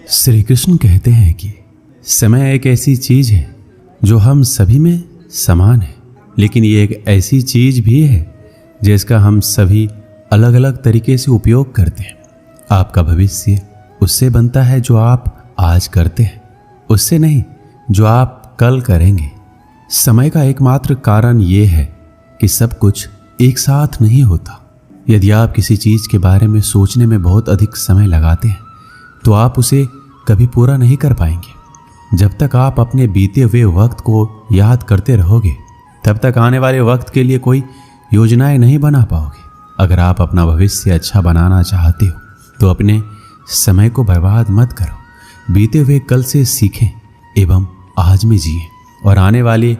श्री कृष्ण कहते हैं कि समय एक ऐसी चीज है जो हम सभी में समान है, लेकिन ये एक ऐसी चीज भी है जिसका हम सभी अलग अलग तरीके से उपयोग करते हैं। आपका भविष्य उससे बनता है जो आप आज करते हैं, उससे नहीं जो आप कल करेंगे। समय का एकमात्र कारण ये है कि सब कुछ एक साथ नहीं होता। यदि आप किसी चीज के बारे में सोचने में बहुत अधिक समय लगाते हैं तो आप उसे कभी पूरा नहीं कर पाएंगे। जब तक आप अपने बीते हुए वक्त को याद करते रहोगे तब तक आने वाले वक्त के लिए कोई योजनाएं नहीं बना पाओगे। अगर आप अपना भविष्य अच्छा बनाना चाहते हो तो अपने समय को बर्बाद मत करो। बीते हुए कल से सीखें एवं आज में जिए और आने वाले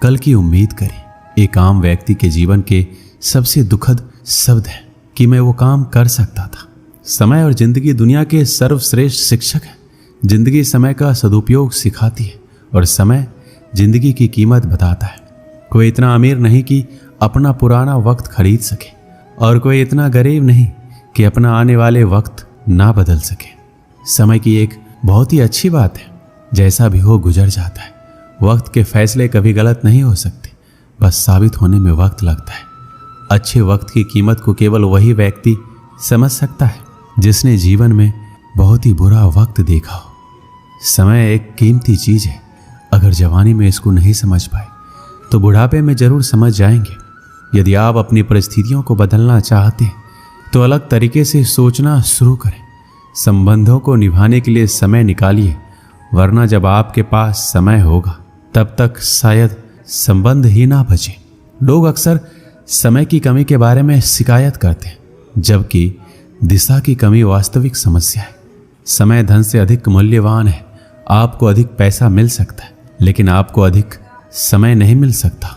कल की उम्मीद करें। एक आम व्यक्ति के जीवन के सबसे दुखद शब्द है कि मैं वो काम कर सकता था। समय और जिंदगी दुनिया के सर्वश्रेष्ठ शिक्षक हैं। जिंदगी समय का सदुपयोग सिखाती है और समय जिंदगी की कीमत बताता है। कोई इतना अमीर नहीं कि अपना पुराना वक्त खरीद सके और कोई इतना गरीब नहीं कि अपना आने वाले वक्त ना बदल सके। समय की एक बहुत ही अच्छी बात है, जैसा भी हो गुजर जाता है। वक्त के फैसले कभी गलत नहीं हो सकते, बस साबित होने में वक्त लगता है। अच्छे वक्त की कीमत को केवल वही व्यक्ति समझ सकता है जिसने जीवन में बहुत ही बुरा वक्त देखा हो। समय एक कीमती चीज है। अगर जवानी में इसको नहीं समझ पाए तो बुढ़ापे में जरूर समझ जाएंगे। यदि आप अपनी परिस्थितियों को बदलना चाहते हैं तो अलग तरीके से सोचना शुरू करें। संबंधों को निभाने के लिए समय निकालिए, वरना जब आपके पास समय होगा तब तक शायद संबंध ही ना बचे। लोग अक्सर समय की कमी के बारे में शिकायत करते हैं, जबकि दिशा की कमी वास्तविक समस्या है। समय धन से अधिक मूल्यवान है। आपको अधिक पैसा मिल सकता है, लेकिन आपको अधिक समय नहीं मिल सकता।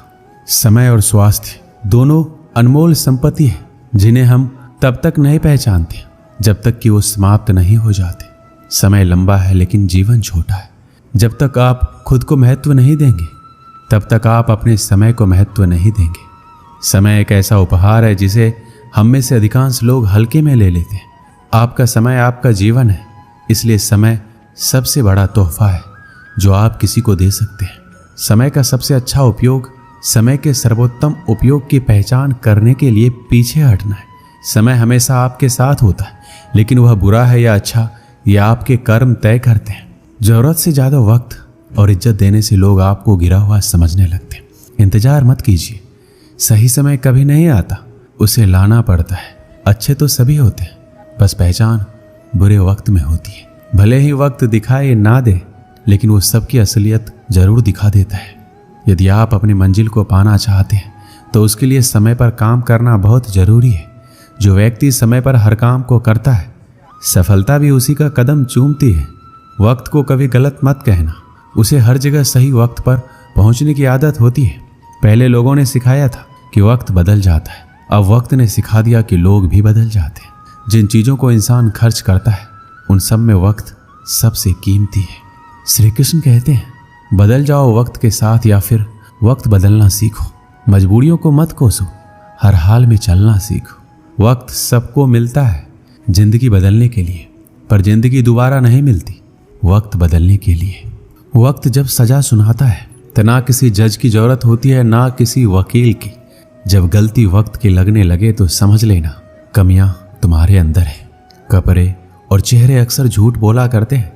समय और स्वास्थ्य दोनों अनमोल संपत्ति है जिन्हें हम तब तक नहीं पहचानते जब तक कि वो समाप्त नहीं हो जाते। समय लंबा है लेकिन जीवन छोटा है। जब तक आप खुद को महत्व नहीं देंगे तब तक आप अपने समय को महत्व नहीं देंगे। समय एक ऐसा उपहार है जिसे हम में से अधिकांश लोग हल्के में ले लेते हैं। आपका समय आपका जीवन है, इसलिए समय सबसे बड़ा तोहफा है जो आप किसी को दे सकते हैं। समय का सबसे अच्छा उपयोग समय के सर्वोत्तम उपयोग की पहचान करने के लिए पीछे हटना है। समय हमेशा आपके साथ होता है, लेकिन वह बुरा है या अच्छा यह आपके कर्म तय करते हैं। जरूरत से ज्यादा वक्त और इज्जत देने से लोग आपको गिरा हुआ समझने लगते हैं। इंतजार मत कीजिए, सही समय कभी नहीं आता, उसे लाना पड़ता है। अच्छे तो सभी होते हैं, बस पहचान बुरे वक्त में होती है। भले ही वक्त दिखाए ना दे, लेकिन वो सबकी असलियत जरूर दिखा देता है। यदि आप अपनी मंजिल को पाना चाहते हैं तो उसके लिए समय पर काम करना बहुत जरूरी है। जो व्यक्ति समय पर हर काम को करता है, सफलता भी उसी का कदम चूमती है। वक्त को कभी गलत मत कहना, उसे हर जगह सही वक्त पर पहुंचने की आदत होती है। पहले लोगों ने सिखाया था कि वक्त बदल जाता है, अब वक्त ने सिखा दिया कि लोग भी बदल जाते हैं। जिन चीजों को इंसान खर्च करता है उन सब में वक्त सबसे कीमती है। श्री कृष्ण कहते हैं, बदल जाओ वक्त के साथ या फिर वक्त बदलना सीखो। मजबूरियों को मत कोसो, हर हाल में चलना सीखो। वक्त सबको मिलता है जिंदगी बदलने के लिए, पर जिंदगी दोबारा नहीं मिलती वक्त बदलने के लिए। वक्त जब सजा सुनाता है तो ना किसी जज की जरूरत होती है ना किसी वकील की। जब गलती वक्त की लगने लगे तो समझ लेना कमियां तुम्हारे अंदर है। कपड़े और चेहरे अक्सर झूठ बोला करते हैं।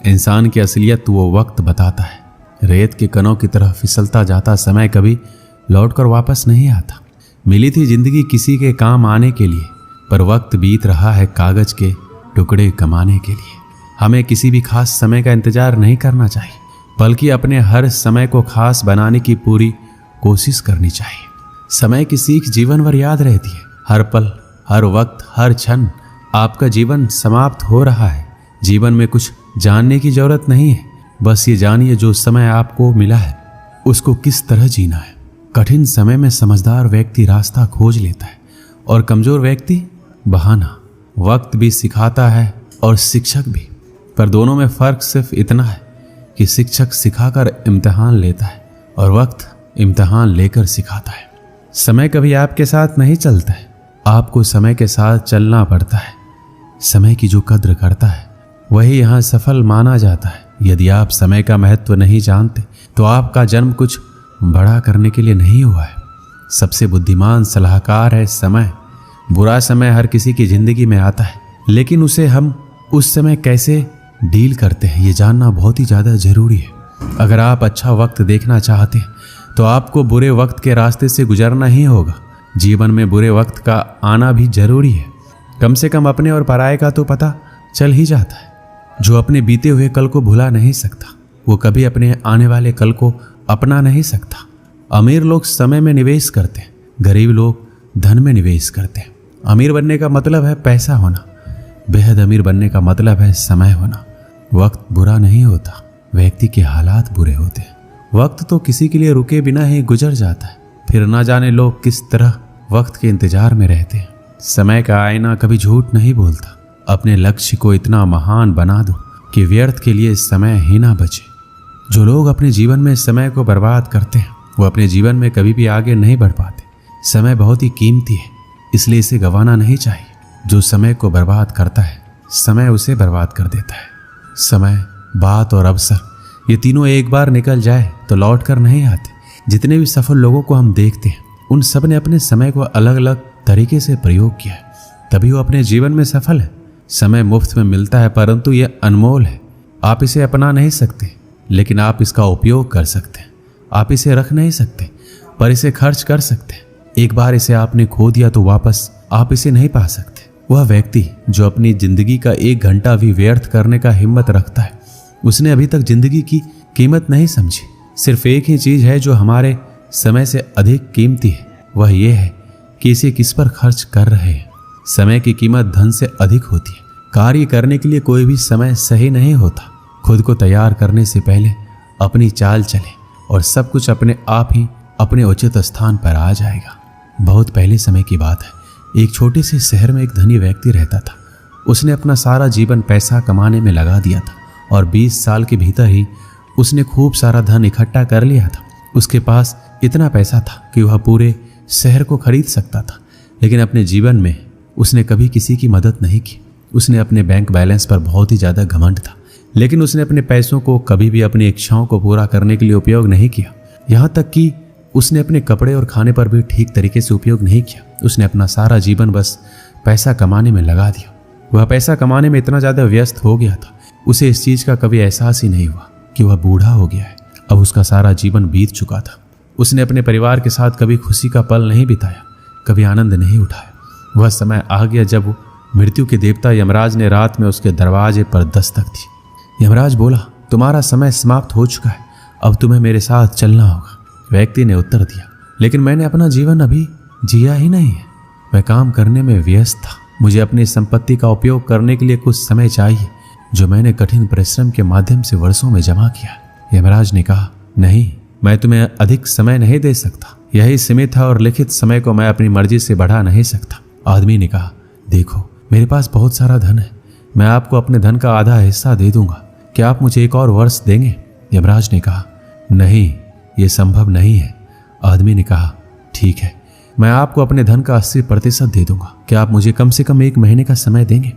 इंसान की असलियत वो वक्त बताता है। रेत के कणों की तरह फिसलता जाता समय कभी लौटकर वापस नहीं आता। मिली थी जिंदगी किसी के काम आने के लिए, पर वक्त बीत रहा है कागज के टुकड़े कमाने के लिए। हमें किसी भी खास समय का इंतजार नहीं करना चाहिए, बल्कि अपने हर समय को खास बनाने की पूरी कोशिश करनी चाहिए। समय की सीख जीवन भर याद रहती है। हर पल, हर वक्त, हर क्षण आपका जीवन समाप्त हो रहा है। जीवन में कुछ जानने की जरूरत नहीं है, बस ये जानिए जो समय आपको मिला है उसको किस तरह जीना है। कठिन समय में समझदार व्यक्ति रास्ता खोज लेता है और कमजोर व्यक्ति बहाना। वक्त भी सिखाता है और शिक्षक भी, पर दोनों में फर्क सिर्फ इतना है कि शिक्षक सिखाकर इम्तिहान लेता है और वक्त इम्तिहान लेकर सिखाता है। समय कभी आपके साथ नहीं चलता है, आपको समय के साथ चलना पड़ता है। समय की जो कद्र करता है वही यहाँ सफल माना जाता है। यदि आप समय का महत्व नहीं जानते तो आपका जन्म कुछ बड़ा करने के लिए नहीं हुआ है। सबसे बुद्धिमान सलाहकार है समय। बुरा समय हर किसी की जिंदगी में आता है, लेकिन उसे हम उस समय कैसे डील करते हैं ये जानना बहुत ही ज़्यादा जरूरी है। अगर आप अच्छा वक्त देखना चाहते हैं तो आपको बुरे वक्त के रास्ते से गुजरना ही होगा। जीवन में बुरे वक्त का आना भी जरूरी है। कम से कम अपने और पराये का तो पता चल ही जाता है। जो अपने बीते हुए कल को भुला नहीं सकता वो कभी अपने आने वाले कल को अपना नहीं सकता। अमीर लोग समय में निवेश करते हैं, गरीब लोग धन में निवेश करते हैं। अमीर बनने का मतलब है पैसा होना, बेहद अमीर बनने का मतलब है समय होना। वक्त बुरा नहीं होता, व्यक्ति के हालात बुरे होते हैं। वक्त तो किसी के लिए रुके बिना ही गुजर जाता है, फिर ना जाने लोग किस तरह वक्त के इंतजार में रहते हैं। समय का आईना कभी झूठ नहीं बोलता। अपने लक्ष्य को इतना महान बना दो कि व्यर्थ के लिए समय ही ना बचे। जो लोग अपने जीवन में समय को बर्बाद करते हैं वो अपने जीवन में कभी भी आगे नहीं बढ़ पाते। समय बहुत ही कीमती है, इसलिए इसे गंवाना नहीं चाहिए। जो समय को बर्बाद करता है समय उसे बर्बाद कर देता है। समय, बात और अवसर ये तीनों एक बार निकल जाए तो लौट कर नहीं आते। जितने भी सफल लोगों को हम देखते हैं उन सब ने अपने समय को अलग अलग तरीके से प्रयोग किया है, तभी वो अपने जीवन में सफल है। समय मुफ्त में मिलता है परंतु ये अनमोल है। आप इसे अपना नहीं सकते, लेकिन आप इसका उपयोग कर सकते हैं। आप इसे रख नहीं सकते पर इसे खर्च कर सकते हैं। एक बार इसे आपने खो दिया तो वापस आप इसे नहीं पा सकते। वह व्यक्ति जो अपनी जिंदगी का 1 घंटा भी व्यर्थ करने का हिम्मत रखता है उसने अभी तक जिंदगी की कीमत नहीं समझी। सिर्फ एक ही चीज है जो हमारे समय से अधिक कीमती है, वह यह है कि इसे किस पर खर्च कर रहे हैं। समय की कीमत धन से अधिक होती है। कार्य करने के लिए कोई भी समय सही नहीं होता। खुद को तैयार करने से पहले अपनी चाल चले और सब कुछ अपने आप ही अपने उचित स्थान पर आ जाएगा। बहुत पहले समय की बात है। एक छोटे से शहर में एक धनी व्यक्ति रहता था। उसने अपना सारा जीवन पैसा कमाने में लगा दिया था और 20 साल के भीतर ही उसने खूब सारा धन इकट्ठा कर लिया था। उसके पास इतना पैसा था कि वह पूरे शहर को खरीद सकता था, लेकिन अपने जीवन में उसने कभी किसी की मदद नहीं की। उसने अपने बैंक बैलेंस पर बहुत ही ज़्यादा घमंड था, लेकिन उसने अपने पैसों को कभी भी अपनी इच्छाओं को पूरा करने के लिए उपयोग नहीं किया। यहाँ तक कि उसने अपने कपड़े और खाने पर भी ठीक तरीके से उपयोग नहीं किया। उसने अपना सारा जीवन बस पैसा कमाने में लगा दिया। वह पैसा कमाने में इतना ज़्यादा व्यस्त हो गया था, उसे इस चीज़ का कभी एहसास ही नहीं हुआ कि वह बूढ़ा हो गया है। अब उसका सारा जीवन बीत चुका था। उसने अपने परिवार के साथ कभी खुशी का पल नहीं बिताया, कभी आनंद नहीं उठाया। वह समय आ गया जब मृत्यु के देवता यमराज ने रात में उसके दरवाजे पर दस्तक दी। यमराज बोला, तुम्हारा समय समाप्त हो चुका है, अब तुम्हें मेरे साथ चलना होगा। व्यक्ति ने उत्तर दिया, लेकिन मैंने अपना जीवन अभी जिया ही नहीं है। मैं काम करने में व्यस्त था। मुझे अपनी संपत्ति का उपयोग करने के लिए कुछ समय चाहिए जो मैंने कठिन परिश्रम के माध्यम से वर्षों में जमा किया। यमराज ने कहा, नहीं, मैं तुम्हें अधिक समय नहीं दे सकता। यही सीमित है और लिखित समय को मैं अपनी मर्जी से बढ़ा नहीं सकता। आदमी ने कहा, देखो, मेरे पास बहुत सारा धन है, मैं आपको अपने धन का आधा हिस्सा दे दूंगा। क्या आप मुझे 1 और वर्ष देंगे? यमराज ने कहा, नहीं, ये संभव नहीं है। आदमी ने कहा, ठीक है, मैं आपको अपने धन का 80% दे दूंगा। क्या आप मुझे कम से कम 1 महीने का समय देंगे?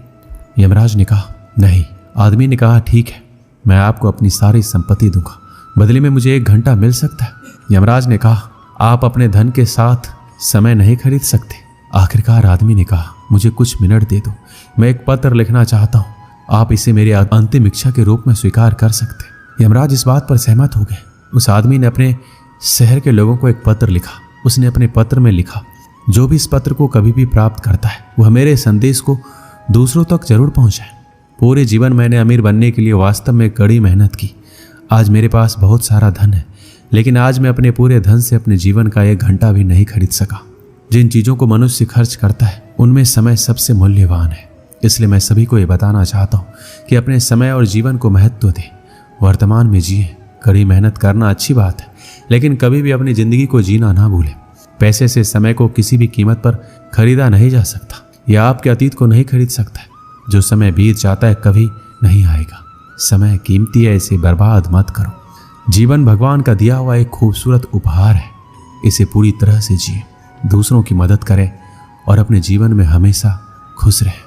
यमराज ने कहा, नहीं। आदमी ने कहा, ठीक है, मैं आपको अपनी सारी संपत्ति दूंगा, बदले में मुझे 1 घंटा मिल सकता है। यमराज ने कहा, आप अपने धन के साथ समय नहीं खरीद सकते। आखिरकार आदमी ने कहा, मुझे कुछ मिनट दे दो, मैं एक पत्र लिखना चाहता हूँ, आप इसे मेरी अंतिम इच्छा के रूप में स्वीकार कर सकते। यमराज इस बात पर सहमत हो गए। उस आदमी ने अपने शहर के लोगों को एक पत्र लिखा। उसने अपने पत्र में लिखा, जो भी इस पत्र को कभी भी प्राप्त करता है वह मेरे संदेश को दूसरों तक जरूर पहुंचाए। पूरे जीवन मैंने अमीर बनने के लिए वास्तव में कड़ी मेहनत की। आज मेरे पास बहुत सारा धन है, लेकिन आज मैं अपने पूरे धन से अपने जीवन का 1 घंटा भी नहीं खरीद सका। जिन चीज़ों को मनुष्य खर्च करता है उनमें समय सबसे मूल्यवान है। इसलिए मैं सभी को ये बताना चाहता हूँ कि अपने समय और जीवन को महत्व दें। वर्तमान में जिए। कड़ी मेहनत करना अच्छी बात है, लेकिन कभी भी अपनी ज़िंदगी को जीना ना भूलें। पैसे से समय को किसी भी कीमत पर खरीदा नहीं जा सकता। यह आपके अतीत को नहीं खरीद सकता है। जो समय बीत जाता है कभी नहीं आएगा। समय कीमती है, इसे बर्बाद मत करो। जीवन भगवान का दिया हुआ एक खूबसूरत उपहार है, इसे पूरी तरह से जिए, दूसरों की मदद करें और अपने जीवन में हमेशा खुश रहें।